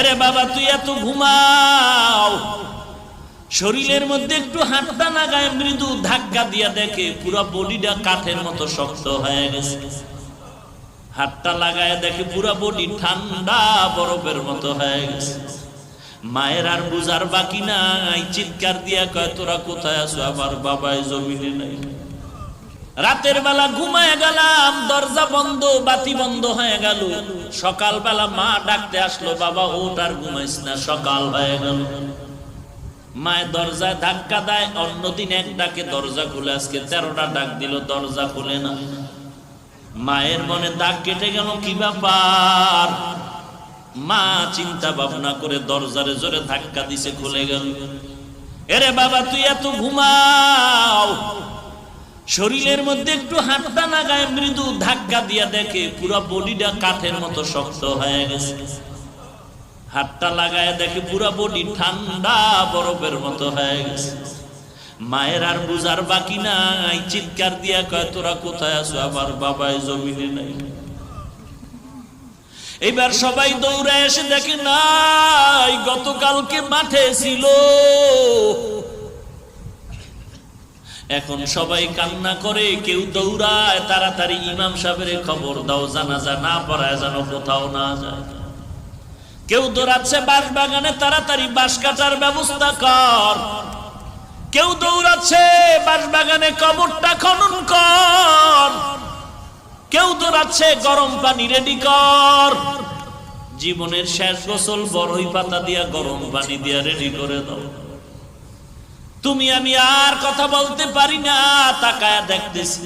এরে বাবা তুই এত ঘুমাও, শরীরের মধ্যে একটু হাতটা লাগায় মৃদু ধাক্কা দিয়া দেখে পুরো বডিটা কাঠের মতো শক্ত হয়ে গেছে। হাতটা লাগায় দেখে পুরো বডি ঠান্ডা বরফের মতো হয়ে গেছে। মায়ের আর বুঝার বাকি নাই, চিৎকার দিয়া কয় তোরা কোথায় আছো? আমার বাবাই জমিনে নাই। রাতের বেলা ঘুমায় গেলাম, দরজা বন্ধ, বাতি বন্ধ হয়ে গেল। সকালবেলা মা ডাকতে আসলো, বাবা ওঠ আর ঘুমাইস না, সকাল হয়ে গেল। মায়ের দরজায় ধাক্কা দেয়, অন্যদিন এক ডাকে দরজা খুলে, আজকে 13টা ডাক দিল দরজা খুলে না। মায়ের মনে দাগ কেটে গেল, কি ব্যাপার? মা চিন্তা ভাবনা করে দরজারে জোরে ধাক্কা দিছে, খুলে গেল। এরে বাবা তুই এত ঘুমাও, শরীরের মধ্যে একটু হাতটা লাগায় মৃদু ধাক্কা দিয়া দেখে পুরো বডিটা কাঠের মতো শক্ত হয়ে গেছে। হাতটা লাগায় দেখে পুরো বডি ঠান্ডা বরফের মতো হয়ে গেছে। মায়ের আর বুঝার বাকি নাই, চিৎকার দিয়া কয় তোরা কোথায় আছো? আমার বাবাই জমিনে নাই। এবার সবাই দৌড়ে এসে দেখে নাই, গতকালকে মাঠে ছিল। এখন সবাই কান্না করে, কেউ দৌড়ায় তাড়াতাড়ি ইমাম সাহেবের খবর দাও, জানাজা না পড়ায় যেন কোথাও না যায়। কেউ দৌড়াচ্ছে বাঁশ বাগানে, তাড়াতাড়ি বাঁশ কাটার ব্যবস্থা কর। কেউ দৌড়াচ্ছে বাঁশ বাগানে, কবরটা খনন কর। কেউ দৌড়াচ্ছে গরম পানি রেডি কর। জীবনের শেষ গোসল বড়ই পাতা দিয়া গরম পানি দিয়া রেডি করে দাও। তুমি আমি আর কথা বলতে পারি না, তাকায়া দেখতেছি।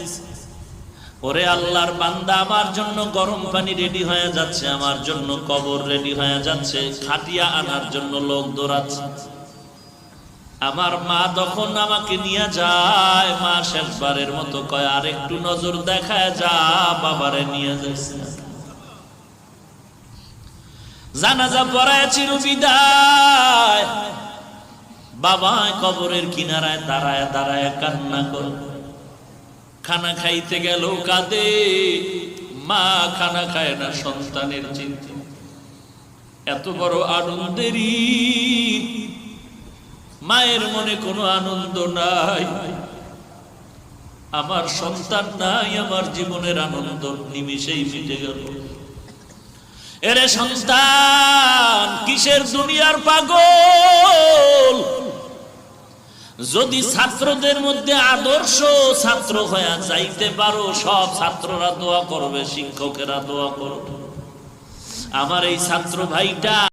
ওরে আল্লাহর বান্দা, আমার জন্য গরম পানি রেডি হয়ে যাচ্ছে, আমার জন্য কবর রেডি হয়ে যাচ্ছে, খাটিয়া আনার জন্য লোক দৌড়াচ্ছে। আমার মা যখন আমাকে নিয়ে যায়, মা শেষবারের মতো কয় আর একটু নজর দেখায় যা, বাবারে নিয়ে যাচ্ছে। জানাজা পড়ায় চিরবিদায়। বাবা কবরের কিনারায় দাঁড়ায় দাঁড়ায় কান্না করে। খানা খাইতে গেল কাঁদে, মা খানা খায় না, সন্তানের চিন্তা। এত বড় আনন্দের ঈদ, মায়ের মনে কোনো আনন্দ নাই। আমার সন্তান নাই, আমার জীবনের আনন্দ নিমিষেই মিটে গেল। এরে সন্তান কিসের দুনিয়ার পাগল? যদি ছাত্রদের মধ্যে আদর্শ ছাত্র হয়ে যাইতে পারো, সব ছাত্ররা দোয়া করবে, শিক্ষকেরা দোয়া করবে। আমার এই ছাত্র ভাইটা